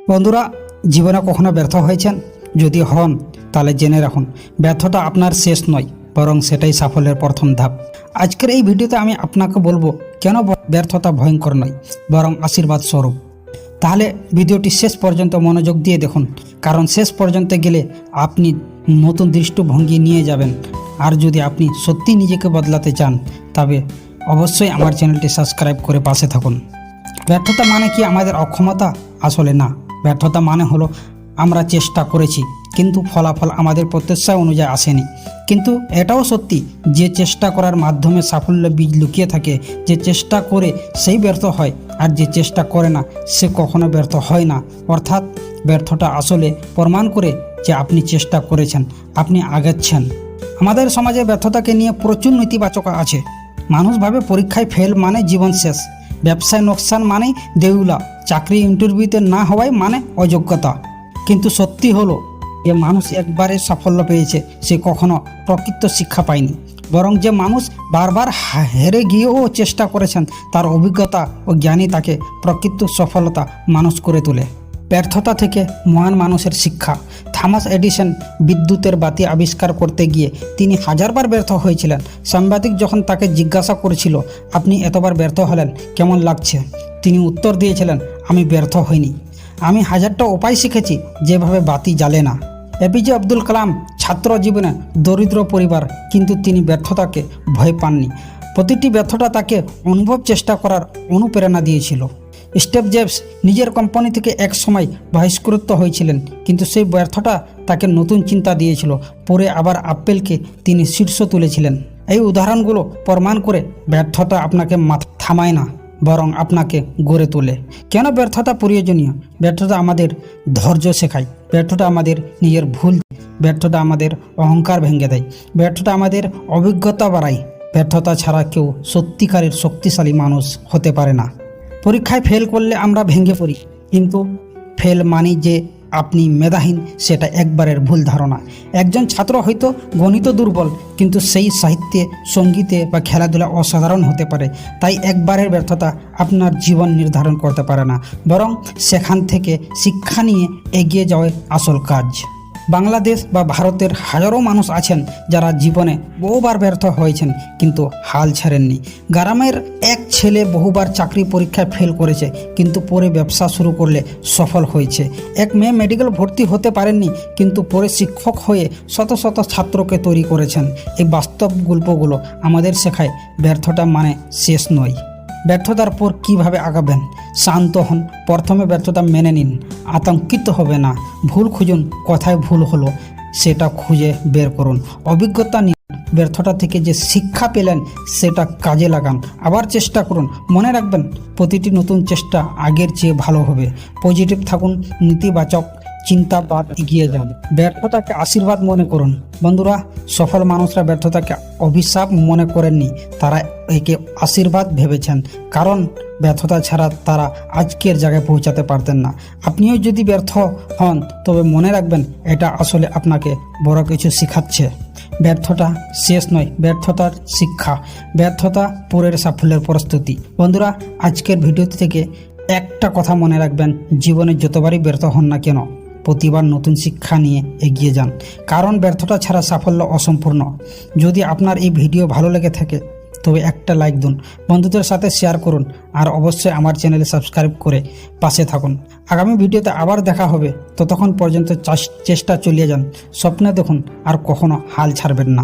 বন্ধুরা, জীবনে কখনো ব্যর্থ হয়েছেন? যদি হন তাহলে জেনে রাখুন, ব্যর্থতা আপনার শেষ নয়, বরং সেটাই সাফল্যের প্রথম ধাপ। আজকের এই ভিডিওতে আমি আপনাকে বলবো কেন ব্যর্থতা ভয়ঙ্কর নয়, বরং আশীর্বাদ স্বরূপ। তাহলে ভিডিওটি শেষ পর্যন্ত মনোযোগ দিয়ে দেখুন, কারণ শেষ পর্যন্ত গেলে আপনি নতুন দৃষ্টিভঙ্গি নিয়ে যাবেন। আর যদি আপনি সত্যি নিজেকে বদলাতে চান, তবে অবশ্যই আমার চ্যানেলটি সাবস্ক্রাইব করে পাশে থাকুন। ব্যর্থতা মানে কি আমাদের অক্ষমতা? আসলে না। ব্যর্থতা মানে হলো আমরা চেষ্টা করেছি, কিন্তু ফলাফল আমাদের প্রত্যাশা অনুযায়ী আসেনি। কিন্তু এটাও সত্যি যে চেষ্টা করার মাধ্যমে সাফল্য বীজ লুকিয়ে থাকে। যে চেষ্টা করে সেই ব্যর্থ হয়, আর যে চেষ্টা করে না সে কখনো ব্যর্থ হয় না। অর্থাৎ ব্যর্থতা আসলে প্রমাণ করে যে আপনি চেষ্টা করেছেন, আপনি আগাচ্ছেন। আমাদের সমাজে ব্যর্থতাকে নিয়ে প্রচুর নেতিবাচক আছে। মানুষ ভাবে পরীক্ষায় ফেল মানে জীবন শেষ, ব্যবসায় লোকসান মানেই দেউলা, চাকরি ইন্টারভিউতে না হওয়াই মানে অযোগ্যতা। কিন্তু সত্যি হলো যে মানুষ একবারে সাফল্য পেয়েছে সে কখনো প্রকৃত শিক্ষা পায়নি, বরং যে মানুষ বারবার হেরে গিয়েও চেষ্টা করেছেন তার অভিজ্ঞতা ও জ্ঞানই তাকে প্রকৃত সফলতা মানুষ করে তোলে। ব্যর্থতা থেকে মহান মানুষের শিক্ষা। থমাস এডিসন বিদ্যুতের বাতি আবিষ্কার করতে গিয়ে তিনি হাজারবার ব্যর্থ হয়েছিলেন। সাংবাদিক যখন তাকে জিজ্ঞাসা করেছিল, আপনি এতবার ব্যর্থ হলেন, কেমন লাগছে? তিনি উত্তর দিয়েছিলেন, আমি ব্যর্থ হইনি, আমি হাজারটা উপায় শিখেছি যেভাবে বাতি জ্বালে না। এপিজে আব্দুল কালাম ছাত্র জীবনে দরিদ্র পরিবার, কিন্তু তিনি ব্যর্থতাকে ভয় পাননি। প্রতিটি ব্যর্থতা তাকে অনুভব চেষ্টা করার অনুপ্রেরণা দিয়েছিল। স্টিভ জবস নিজের কোম্পানি থেকে এক সময় বহিষ্কৃত হয়েছিলেন, কিন্তু সেই ব্যর্থতা তাকে নতুন চিন্তা দিয়েছিল। পরে আবার অ্যাপেলকে তিনি শীর্ষ তুলেছিলেন। এই উদাহরণগুলো প্রমাণ করে ব্যর্থতা আপনাকে মাথা থামায় না, বরং আপনাকে গড়ে তোলে। কেন ব্যর্থতা প্রয়োজনীয়? ব্যর্থতা আমাদের ধৈর্য শেখায়, ব্যর্থতা আমাদের নিজের ভুল, ব্যর্থতা আমাদের অহংকার ভেঙে দেয়, ব্যর্থতা আমাদের অভিজ্ঞতা বাড়ায়। ব্যর্থতা ছাড়া কেউ সত্যিকারের শক্তিশালী মানুষ হতে পারে না। পরীক্ষায় ফেল করলে আমরা ভেঙে পড়ি, কিন্তু ফেল মানে যে আপনি মেধাহীন সেটা একবারের ভুল ধারণা। একজন ছাত্র হয়তো গণিত দুর্বল, কিন্তু সেই সাহিত্যে, সঙ্গীতে বা খেলাধুলা অসাধারণ হতে পারে। তাই একবারের ব্যর্থতা আপনার জীবন নির্ধারণ করতে পারে না, বরং সেখান থেকে শিক্ষা নিয়ে এগিয়ে যাওয়াই আসল কাজ। বাংলাদেশ বা ভারতের হাজারো মানুষ আছেন যারা জীবনে বহুবার ব্যর্থ হয়েছেন, কিন্তু হাল ছাড়েননি। গ্রামের এক ছেলে বহুবার চাকরি পরীক্ষায় ফেল করেছে, কিন্তু পরে ব্যবসা শুরু করলে সফল হয়েছে। এক মেয়ে মেডিকেল ভর্তি হতে পারেননি, কিন্তু পরে শিক্ষক হয়ে শত শত ছাত্রকে তৈরি করেছেন। এই বাস্তব গল্পগুলো আমাদের শেখায় ব্যর্থতা মানে শেষ নয়। ব্যর্থতার পর কিভাবে আগাবেন? শান্ত হন, প্রথমে ব্যর্থতা মেনে নিন, আতঙ্কিত হবে না। ভুল খুঁজুন, কোথায় ভুল হলো সেটা খুঁজে বের করুন, অভিজ্ঞতা নিন। ব্যর্থতা থেকে যে শিক্ষা পেলেন সেটা কাজে লাগান, আবার চেষ্টা করুন। মনে রাখবেন, প্রতিটি নতুন চেষ্টা আগের চেয়ে ভালো হবে। পজিটিভ থাকুন, নেতিবাচক চিন্তাবাদ এগিয়ে যান। ব্যর্থতাকে আশীর্বাদ মনে করুন। বন্ধুরা, সফল মানুষরা ব্যর্থতাকে অভিশাপ মনে করেননি, তারা একে আশীর্বাদ ভেবেছেন। কারণ ব্যর্থতা ছাড়া তারা আজকের জায়গায় পৌঁছাতে পারতেন না। আপনিও যদি ব্যর্থ হন, তবে মনে রাখবেন এটা আসলে আপনাকে বড় কিছু শেখাচ্ছে। ব্যর্থতা শেষ নয়, ব্যর্থতার শিক্ষা। ব্যর্থতা পরের সাফল্যের প্রস্তুতি। বন্ধুরা, আজকের ভিডিও থেকে একটা কথা মনে রাখবেন, জীবনে যতবারই ব্যর্থ হন না কেন, প্রতিবার নতুন শিক্ষা নিয়ে এগিয়ে যান। কারণ ব্যর্থতা ছাড়া সাফল্য অসম্পূর্ণ। যদি আপনার এই ভিডিও ভালো লেগে থাকে তবে একটা লাইক দিন, বন্ধুদের সাথে শেয়ার করুন, আর অবশ্যই আমার চ্যানেলে সাবস্ক্রাইব করে পাশে থাকুন। আগামী ভিডিওতে আবার দেখা হবে। ততক্ষণ পর্যন্ত চেষ্টা চালিয়ে যান, স্বপ্ন দেখুন, আর কখনো হাল ছাড়বেন না।